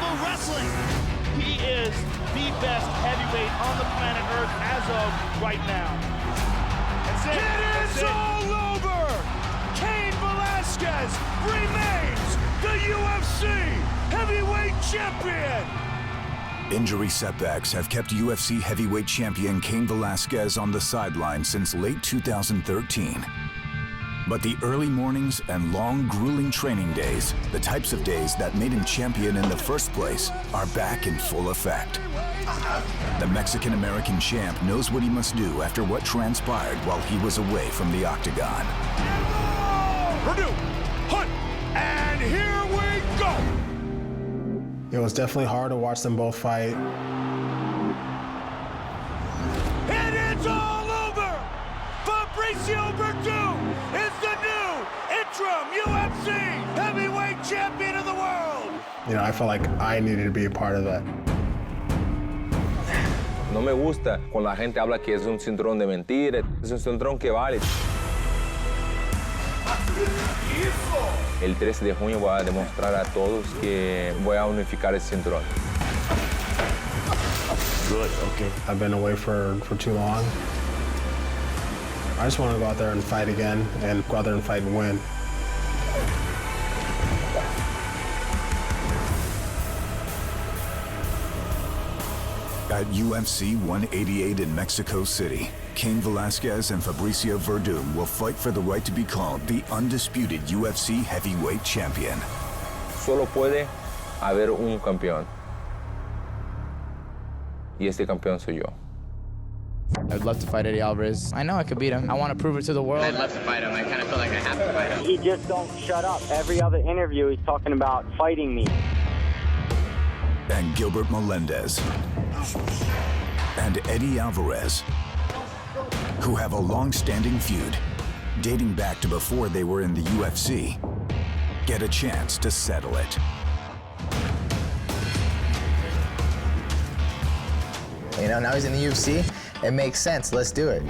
Pro Wrestling. He is the best heavyweight on the planet Earth as of right now. That's it. It is all over! Cain Velasquez remains the UFC heavyweight champion! Injury setbacks have kept UFC heavyweight champion Cain Velasquez on the sideline since late 2013. But the early mornings and long, grueling training days, the types of days that made him champion in the first place, are back in full effect. The Mexican-American champ knows what he must do after what transpired while he was away from the octagon. Werdum, hunt, and here we go! It was definitely hard to watch them both fight. And it's all over! Fabricio Werdum is the new interim UFC heavyweight champion of the world! You know, I felt like I needed to be a part of that. No me gusta cuando la gente habla que es un cinturón de mentira, es un cinturón que vale. El 13 de junio voy a demostrar a todos que voy a unificar el cinturón. Good, okay. I've been away for too long. I just want to go out there and fight again, and go out there and fight and win. At UFC 188 in Mexico City, Cain Velasquez and Fabricio Werdum will fight for the right to be called the undisputed UFC heavyweight champion. Solo puede haber un campeón. Y este campeón soy yo. I'd love to fight Eddie Alvarez. I know I could beat him. I want to prove it to the world. I'd love to fight him. I kind of feel like I have to fight him. He just don't shut up. Every other interview, he's talking about fighting me. And Gilbert Melendez and Eddie Alvarez, who have a long-standing feud dating back to before they were in the UFC, get a chance to settle it. You know, now he's in the UFC. It makes sense. Let's do it.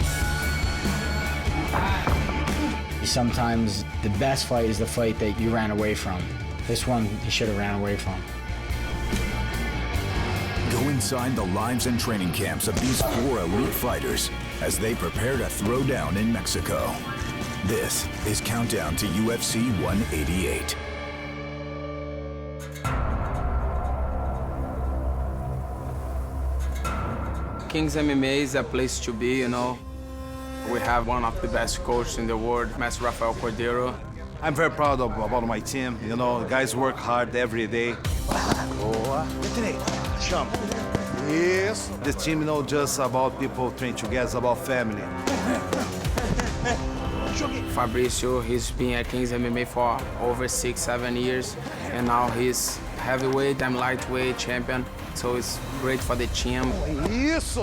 Sometimes the best fight is the fight that you ran away from. This one, you should have ran away from. Go inside the lives and training camps of these four elite fighters as they prepare to throw down in Mexico. This is Countdown to UFC 188. King's MMA is a place to be, you know. We have one of the best coaches in the world, Master Rafael Cordeiro. I'm very proud about my team. You know, the guys work hard every day. Chump. Yes. This team, you know, just about people training together, it's about family. Fabricio, he's been at King's MMA for over 6-7 years, and now he's heavyweight, I'm lightweight champion, so it's great for the team. Yes.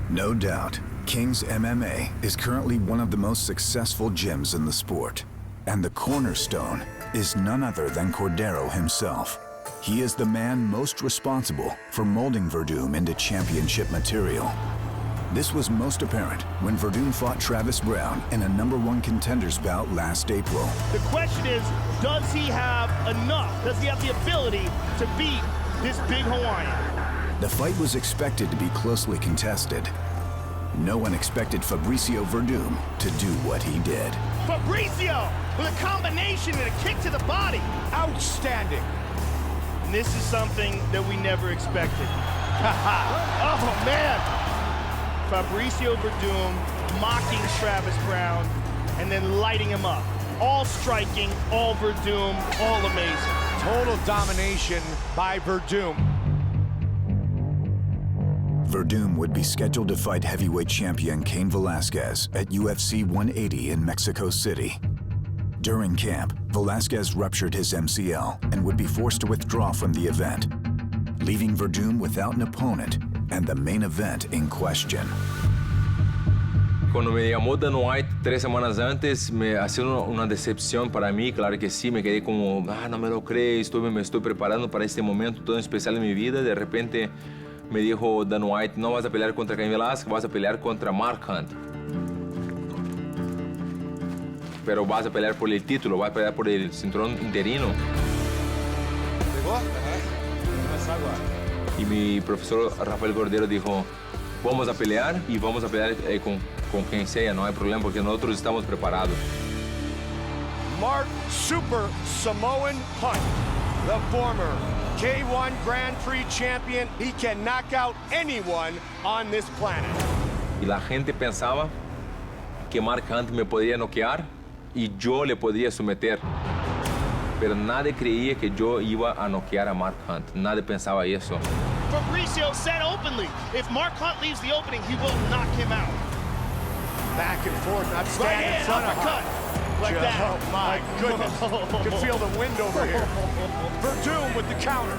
No doubt, King's MMA is currently one of the most successful gyms in the sport, and the cornerstone is none other than Cordeiro himself. He is the man most responsible for molding Werdum into championship material. This was most apparent when Werdum fought Travis Brown in a #1 contenders bout last April. The question is, does he have enough? Does he have the ability to beat this big Hawaiian? The fight was expected to be closely contested. No one expected Fabricio Werdum to do what he did. Fabricio with a combination and a kick to the body. Outstanding. And this is something that we never expected. Oh, man. Fabricio Werdum mocking Travis Brown and then lighting him up. All striking, all Werdum, all amazing. Total domination by Werdum. Werdum would be scheduled to fight heavyweight champion Cain Velasquez at UFC 180 in Mexico City. During camp, Velasquez ruptured his MCL and would be forced to withdraw from the event, leaving Werdum without an opponent and the main event in question. Cuando me llamó Dan White 3 semanas antes, ha sido una decepción para mí, claro que sí, me quedé como, no me lo creo, me estoy preparando para este momento tan especial en mi vida. De repente me dijo Dan White, no vas a pelear contra Cain Velasquez, vas a pelear contra Mark Hunt. Pero vas a pelear por el título, vas a pelear por el cinturón interino. Pegou? agua? Y mi profesor Rafael Cordero dijo, vamos a pelear y vamos a pelear con quien sea, no hay problema porque nosotros estamos preparados. Mark Super Samoan Hunt, the former K1 Grand Prix champion. He can knock out anyone on this planet. Y la gente pensaba que Mark Hunt me podía noquear y yo le podía someter. Pero nadie creía que yo iba a noquear a Mark Hunt. Nadie pensaba eso. Fabricio said openly, if Mark Hunt leaves the opening, he will knock him out. Back and forth, not standing in front of uppercut. Hunt. Like that. Oh my goodness. You can feel the wind over here. Werdum with the counter.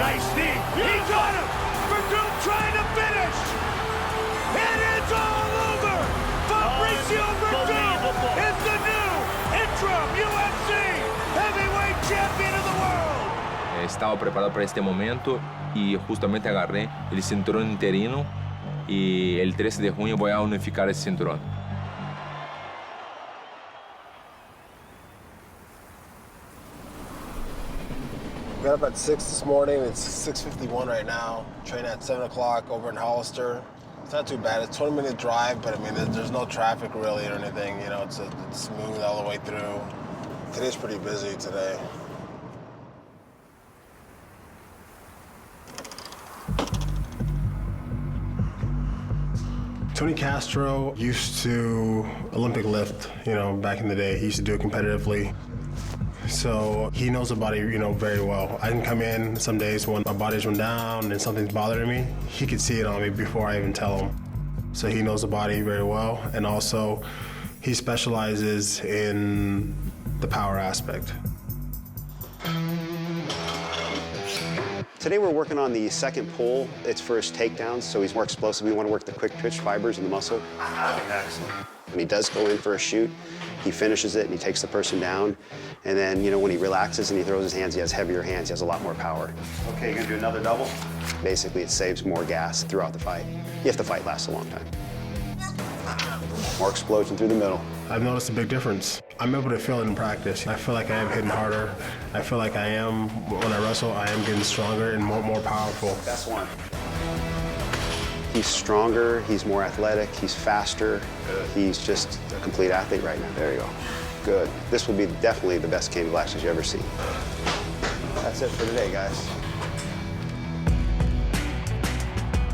Nice knee. He got him. Werdum trying to finish. And it's all over. Fabricio Werdum is the new interim UFC heavyweight champion of the world. Estaba preparado para este momento y justamente agarré el cinturón interino y el 13 de junio voy a unificar ese cinturón. Got up at 6 this morning. It's 6:51 right now. Train at 7 o'clock over in Hollister. It's not too bad. It's a 20-minute drive, but I mean, there's no traffic really or anything. You know, it's smooth all the way through. Today's pretty busy today. Tony Castro used to Olympic lift, you know, back in the day. He used to do it competitively. So he knows the body, you know, very well. I can come in some days when my body's run down and something's bothering me. He can see it on me before I even tell him. So he knows the body very well. And also he specializes in the power aspect. Today we're working on the second pull. It's for his takedowns, so he's more explosive. We want to work the quick twitch fibers in the muscle. Excellent. When he does go in for a shoot, he finishes it and he takes the person down. And then, you know, when he relaxes and he throws his hands, he has heavier hands, he has a lot more power. Okay, you're gonna do another double? Basically, it saves more gas throughout the fight, if the fight lasts a long time. More explosion through the middle. I've noticed a big difference. I'm able to feel it in practice. I feel like I am hitting harder. I feel like I am, when I wrestle, I am getting stronger and more powerful. That's one. He's stronger, he's more athletic, he's faster. He's just a complete athlete right now. There you go. Good. This will be definitely the best Cain Velasquez you've ever seen. That's it for today, guys.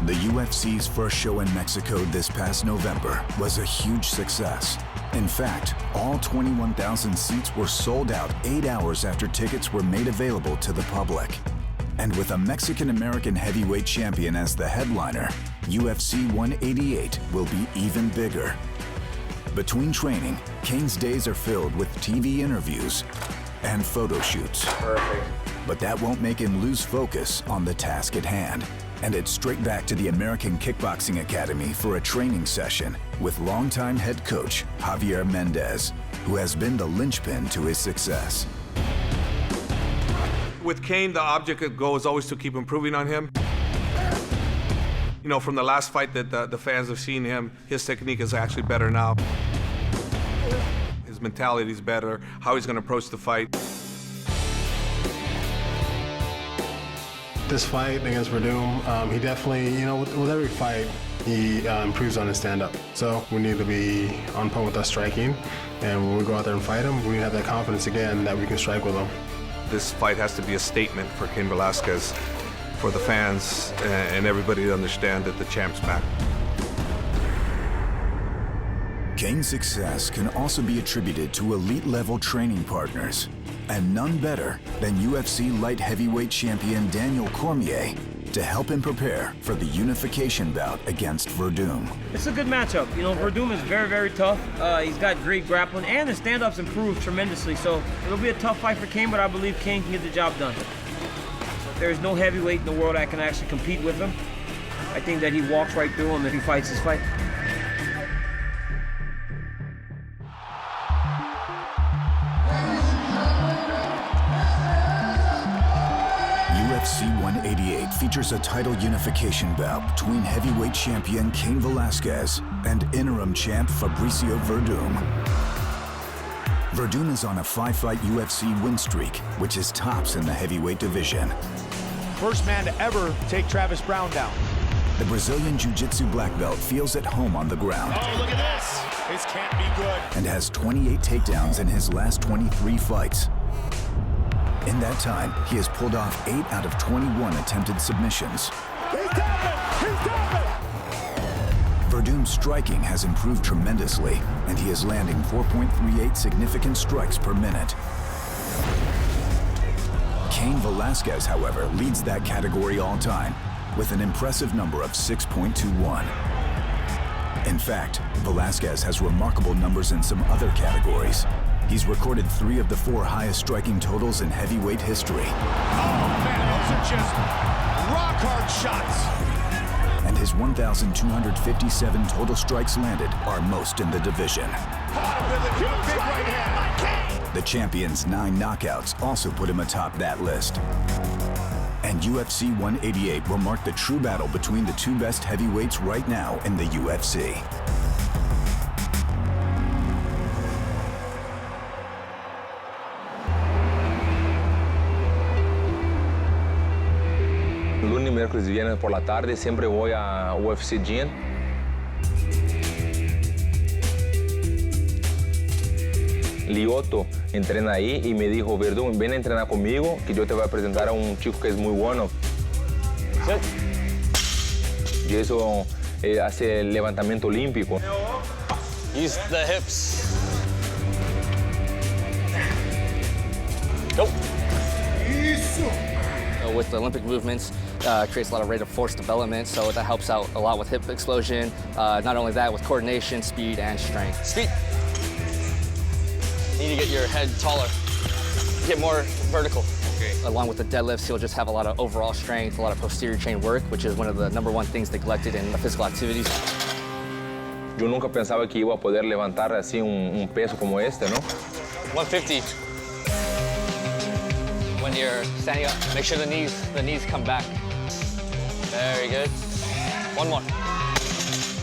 The UFC's first show in Mexico this past November was a huge success. In fact, all 21,000 seats were sold out 8 hours after tickets were made available to the public. And with a Mexican-American heavyweight champion as the headliner, UFC 188 will be even bigger. Between training, Cain's days are filled with TV interviews and photo shoots. Perfect. But that won't make him lose focus on the task at hand. And it's straight back to the American Kickboxing Academy for a training session with longtime head coach Javier Mendez, who has been the linchpin to his success. With Cain, the object goal is always to keep improving on him. You know, from the last fight that the fans have seen him, his technique is actually better now. His mentality is better, how he's going to approach the fight. This fight against Werdum, he definitely, you know, with every fight, he improves on his stand-up. So we need to be on point with our striking, and when we go out there and fight him, we need to have that confidence again that we can strike with him. This fight has to be a statement for Cain Velasquez, for the fans, and everybody to understand that the champ's back. Cain's success can also be attributed to elite-level training partners, and none better than UFC light heavyweight champion Daniel Cormier to help him prepare for the unification bout against Werdum. It's a good matchup. You know, Werdum is very, very tough. He's got great grappling, and his stand-ups improved tremendously. So it'll be a tough fight for Cain, but I believe Cain can get the job done. There's no heavyweight in the world that can actually compete with him. I think that he walks right through him if he fights his fight. UFC 188 features a title unification bout between heavyweight champion Cain Velasquez and interim champ Fabricio Werdum. Werdum is on a 5-fight UFC win streak, which is tops in the heavyweight division. First man to ever take Travis Brown down. The Brazilian Jiu-Jitsu black belt feels at home on the ground. Oh, look at this. This can't be good. And has 28 takedowns in his last 23 fights. In that time, he has pulled off 8 out of 21 attempted submissions. He's tapping! He's tapping! Werdum's striking has improved tremendously, and he is landing 4.38 significant strikes per minute. Cain Velasquez, however, leads that category all time, with an impressive number of 6.21. In fact, Velasquez has remarkable numbers in some other categories. He's recorded 3 of the 4 highest striking totals in heavyweight history. Oh man, those are just rock-hard shots. And his 1,257 total strikes landed are most in the division. The champion's 9 knockouts also put him atop that list. And UFC 188 will mark the true battle between the 2 best heavyweights right now in the UFC. Lunes, miércoles y viernes por la tarde siempre voy a UFC Gym. Lioto entrena ahí y me dijo, Werdum, ven a entrenar conmigo, que yo te voy a presentar a un chico que es muy bueno. Y eso hace el levantamiento olímpico. Use the hips. Go. With the Olympic movements, creates a lot of rate of force development, so that helps out a lot with hip explosion. Not only that, with coordination, speed, and strength. Speed. You need to get your head taller, get more vertical. Okay. Along with the deadlifts, you'll just have a lot of overall strength, a lot of posterior chain work, which is one of the #1 things neglected in the physical activities. Yo nunca pensaba que iba a poder levantar así un peso como este, ¿no? 150. When you're standing up, make sure the knees come back. Very good. One more.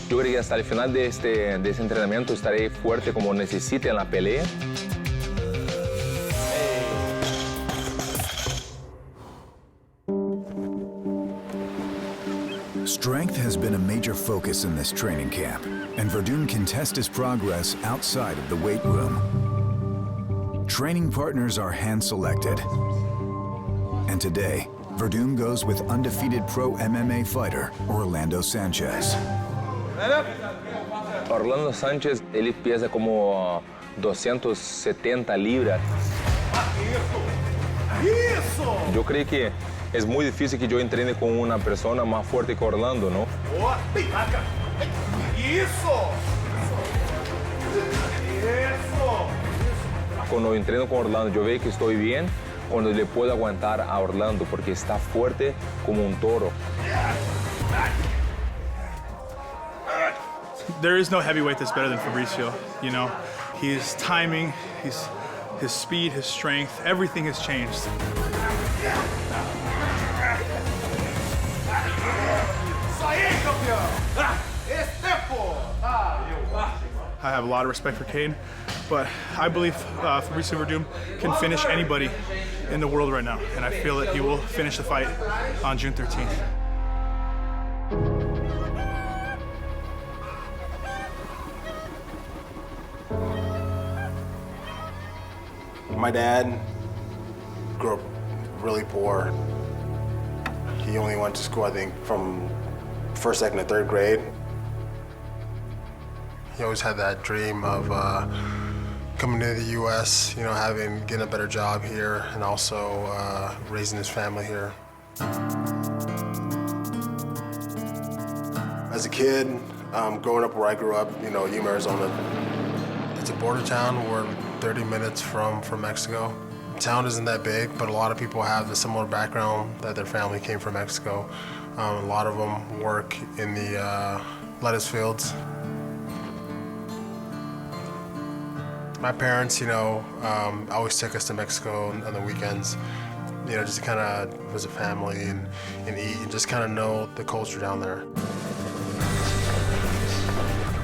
Yo creo que hasta el final de ese entrenamiento estaré fuerte como necesite en la pelea. Strength has been a major focus in this training camp, and Werdum can test his progress outside of the weight room. Training partners are hand-selected. And today, Werdum goes with undefeated pro MMA fighter Orlando Sanchez. Orlando Sánchez, él pesa como 270 libras. Yo creo que es muy difícil que yo entrene con una persona más fuerte que Orlando, ¿no? Cuando entreno con Orlando, yo veo que estoy bien cuando le puedo aguantar a Orlando, porque está fuerte como un toro. There is no heavyweight that's better than Fabricio, you know. His timing, his speed, his strength, everything has changed. I have a lot of respect for Cain, but I believe Fabricio Werdum can finish anybody in the world right now, and I feel that he will finish the fight on June 13th. My dad grew up really poor. He only went to school, I think, from 1st, 2nd, and 3rd grade. He always had that dream of coming to the U.S., you know, getting a better job here, and also raising his family here. As a kid, growing up where I grew up, you know, Yuma, Arizona, it's a border town. We're 30 minutes from Mexico. The town isn't that big, but a lot of people have the similar background that their family came from Mexico. A lot of them work in the lettuce fields. My parents, you know, always took us to Mexico on the weekends, you know, just to kind of visit family and eat and just kind of know the culture down there.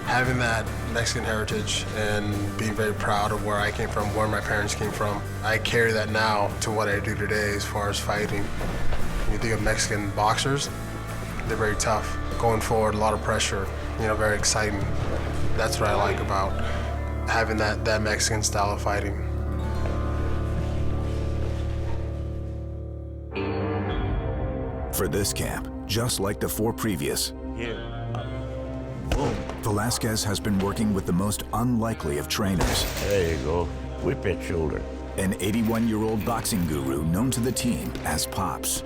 Having that Mexican heritage and being very proud of where I came from, where my parents came from, I carry that now to what I do today as far as fighting. When you think of Mexican boxers, they're very tough. Going forward, a lot of pressure, very exciting. That's what I like about having that Mexican style of fighting. For this camp, just like the 4 previous, Velasquez has been working with the most unlikely of trainers. There you go. Whip that shoulder. An 81-year-old boxing guru known to the team as Pops.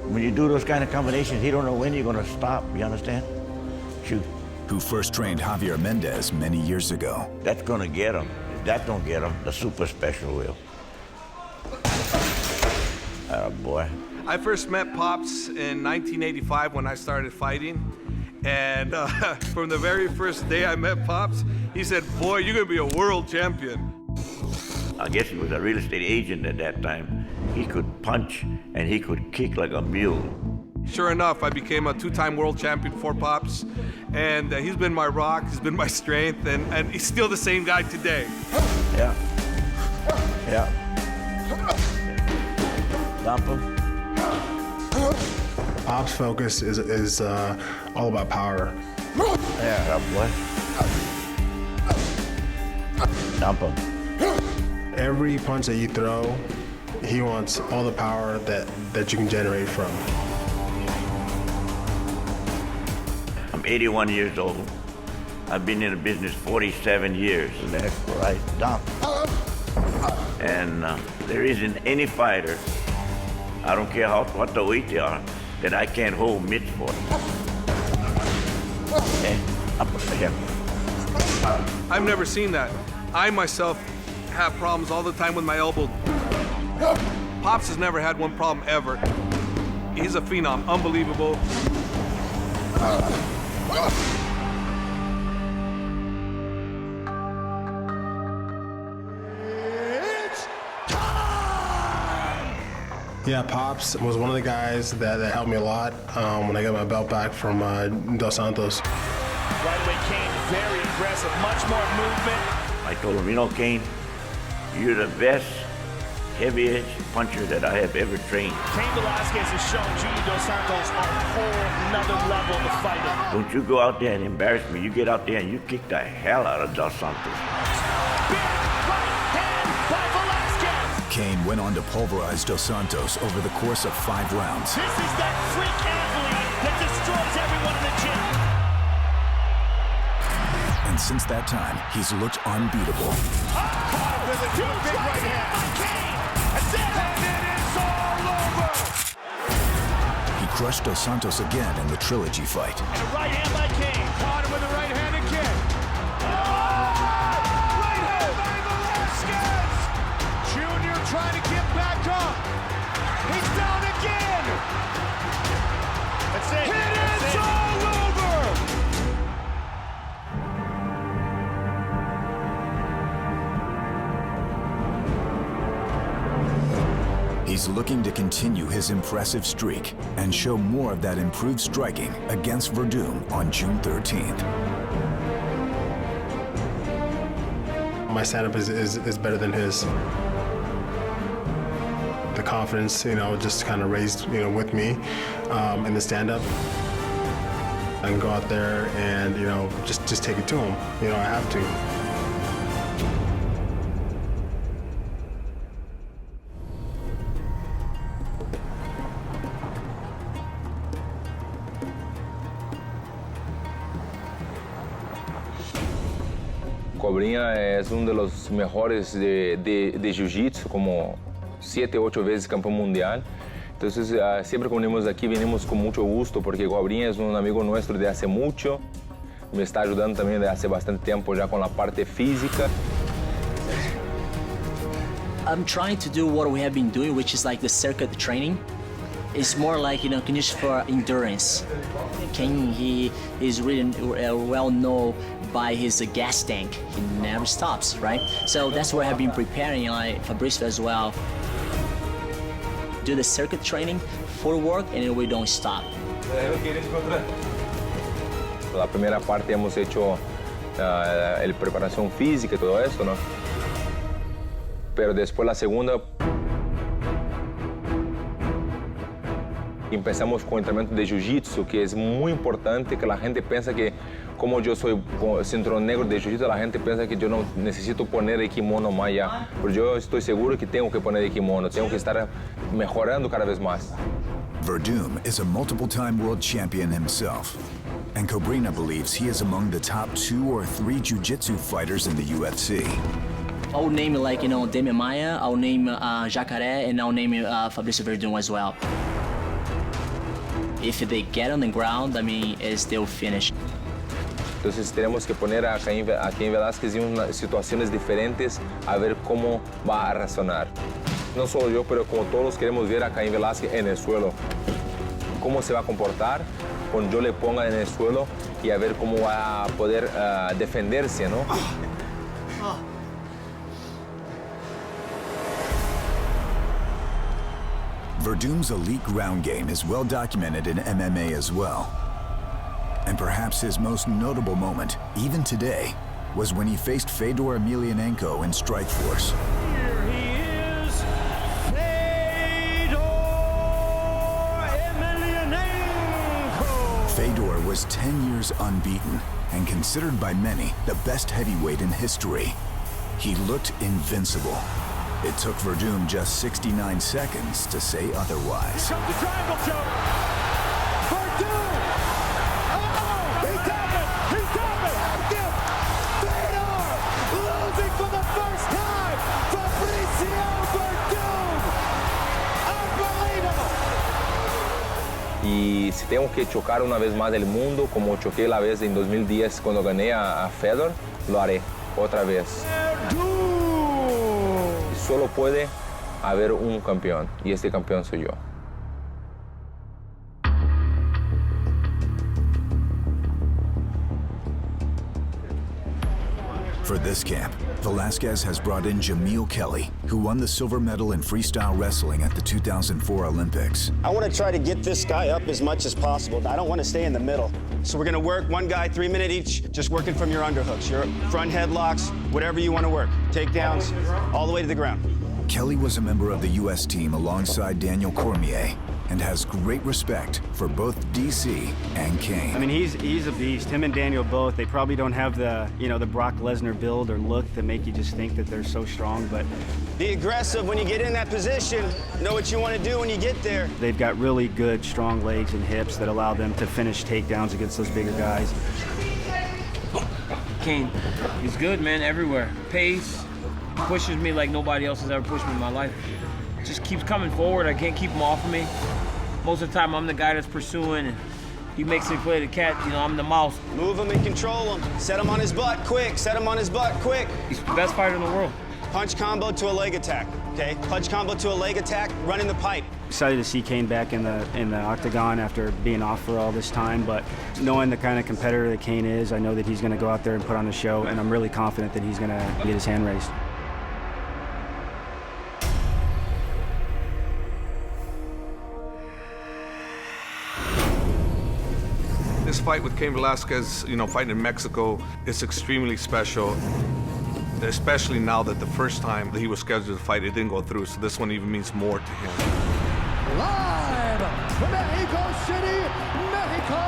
When you do those kind of combinations, he don't know when you're going to stop, you understand? Shoot. Who first trained Javier Mendez many years ago. That's going to get him. If that don't get him, the super special will. Oh, boy. I first met Pops in 1985 when I started fighting. And from the very first day I met Pops, he said, boy, you're going to be a world champion. I guess he was a real estate agent at that time. He could punch and he could kick like a mule. Sure enough, I became a 2-time world champion for Pops. And he's been my rock, he's been my strength, and he's still the same guy today. Yeah. Dump him. Pop's focus is all about power. Yeah, boy. Dump him. Every punch that you throw, he wants all the power that you can generate from. I'm 81 years old. I've been in the business 47 years. That's right. Dump. And there isn't any fighter, I don't care what the weight they are, that I can't hold mitts for. Okay, up here. I've never seen that. I myself have problems all the time with my elbow. Pops has never had one problem ever. He's a phenom, unbelievable. Yeah, Pops was one of the guys that helped me a lot when I got my belt back from Dos Santos. Right away, Cain, very aggressive, much more movement. I told him, Cain, you're the best heavy-edge puncher that I have ever trained. Cain Velasquez has shown Junior Dos Santos a whole nother level of fighting. Don't you go out there and embarrass me. You get out there and you kick the hell out of Dos Santos. Cain went on to pulverize Dos Santos over the course of 5 rounds. This is that freak athlete that destroys everyone in the gym. And since that time, he's looked unbeatable. There's a huge big right hand. Cain, and it is all over. He crushed Dos Santos again in the trilogy fight. And a right hand by Cain. Caught him with a right hand again. Right hand by Velasquez. Junior trying to get back up. He's down again. That's it. It is all over. He's looking to continue his impressive streak and show more of that improved striking against Werdum on June 13th. My stand-up is better than his. The confidence, just kind of raised, with me in the stand-up. I can go out there and, just take it to him. I have to. Cobrinha es uno de los mejores de jiu-jitsu, como 7, 8 veces campeón mundial. Entonces, siempre que venimos aquí, venimos con mucho gusto, porque Cobrinha es un amigo nuestro de hace mucho. Me está ayudando también de hace bastante tiempo ya con la parte física. I'm trying to do what we have been doing, which is like the circuit training. It's more like, condition for endurance. Cain, he is really well known by his gas tank. He never stops, right? So that's what I've been preparing, like Fabricio as well. Do the circuit training, full work, and we don't stop. La primera parte hemos hecho la preparación física y todo esto, ¿no? Pero después la segunda empezamos con entrenamiento de jiu-jitsu, que es muy importante, que la gente piensa que como yo soy cinturón negro de jiu-jitsu, la gente piensa que yo no necesito poner el kimono más allá. Pero yo estoy seguro que tengo que poner el kimono, tengo que estar mejorando cada vez más. Werdum is a multiple-time world champion himself, and Cobrinha believes he is among the top 2 or 3 jiu-jitsu fighters in the UFC. I'll name like, Demian Maia, I'll name Jacaré, and I'll name Fabricio Werdum as well. If they get on the ground, I mean, they'll finish. Entonces tenemos que poner a Cain Velasquez en unas situaciones diferentes a ver cómo va a razonar. No solo yo, pero como todos queremos ver a Cain Velasquez en el suelo. Cómo se va a comportar cuando yo le ponga en el suelo y a ver cómo va a poder defenderse, ¿no? Werdum's elite ground game is well documented in MMA as well. And perhaps his most notable moment, even today, was when he faced Fedor Emelianenko in Strikeforce. Here he is, Fedor Emelianenko. Fedor was 10 years unbeaten and considered by many the best heavyweight in history. He looked invincible. It took Werdum just 69 seconds to say otherwise. Here comes the triangle choke. Werdum! Oh, he's got it! He's got it! Again! Fedor losing for the first time! Fabricio Werdum! Unbelievable! Y si tengo que chocar una vez más el mundo, como choqué la vez en 2010 cuando gané a Fedor, lo haré otra vez. Solo puede haber un campeón, y este campeón soy yo. For this camp, Velasquez has brought in Jameel Kelly, who won the silver medal in freestyle wrestling at the 2004 Olympics. I want to try to get this guy up as much as possible. I don't want to stay in the middle. So we're going to work one guy, 3 minute each, just working from your underhooks, your front headlocks, whatever you want to work. Takedowns, all the way to the ground. Kelly was a member of the U.S. team alongside Daniel Cormier and has great respect for both DC and Cain. I mean, he's a beast. Him and Daniel both. They probably don't have the the Brock Lesnar build or look that make you just think that they're so strong, but be aggressive when you get in that position. Know what you want to do when you get there. They've got really good, strong legs and hips that allow them to finish takedowns against those bigger guys. Cain, he's good, man, everywhere. Pace, pushes me like nobody else has ever pushed me in my life. Just keeps coming forward. I can't keep him off of me. Most of the time, I'm the guy that's pursuing, and he makes me play the cat. I'm the mouse. Move him and control him. Set him on his butt quick. Set him on his butt quick. He's the best fighter in the world. Punch combo to a leg attack, okay? Punch combo to a leg attack, running the pipe. Excited to see Cain back in the octagon after being off for all this time, but knowing the kind of competitor that Cain is, I know that he's going to go out there and put on a show, and I'm really confident that he's going to get his hand raised. This fight with Cain Velasquez, fighting in Mexico, is extremely special. Especially now that the first time that he was scheduled to fight, it didn't go through, so this one even means more to him. Live from Mexico City, Mexico!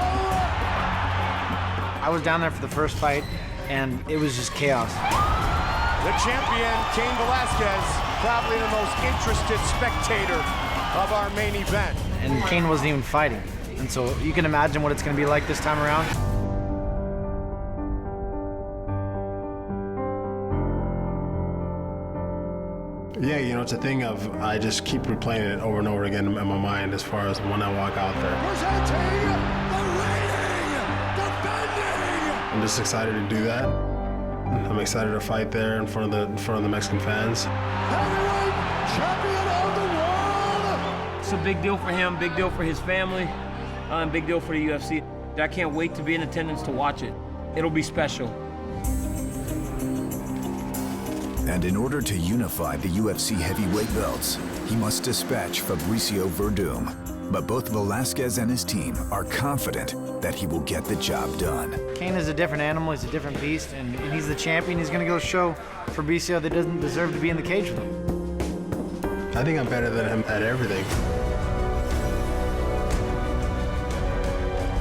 I was down there for the first fight, and it was just chaos. The champion, Cain Velasquez, probably the most interested spectator of our main event. And Cain wasn't even fighting. And so you can imagine what it's going to be like this time around. Yeah, it's a thing of I just keep replaying it over and over again in my mind as far as when I walk out there. Presenting the reigning, defending. I'm just excited to do that. I'm excited to fight there in front of the Mexican fans. Heavyweight champion of the world. It's a big deal for him, big deal for his family, and big deal for the UFC. I can't wait to be in attendance to watch it. It'll be special. And in order to unify the UFC heavyweight belts, he must dispatch Fabricio Werdum. But both Velasquez and his team are confident that he will get the job done. Cain is a different animal, he's a different beast, and he's the champion. He's gonna go show Fabricio that doesn't deserve to be in the cage with him. I think I'm better than him at everything.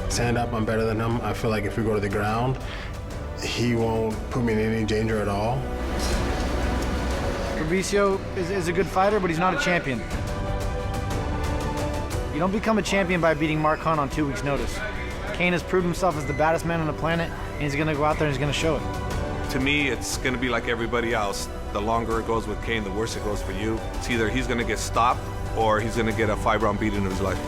Stand up, I'm better than him. I feel like if we go to the ground, he won't put me in any danger at all. Fabricio is a good fighter, but he's not a champion. You don't become a champion by beating Mark Hunt on 2 weeks' notice. Cain has proved himself as the baddest man on the planet, and he's gonna go out there and he's gonna show it. To me, it's gonna be like everybody else. The longer it goes with Cain, the worse it goes for you. It's either he's gonna get stopped or he's gonna get a 5-round beating of his life.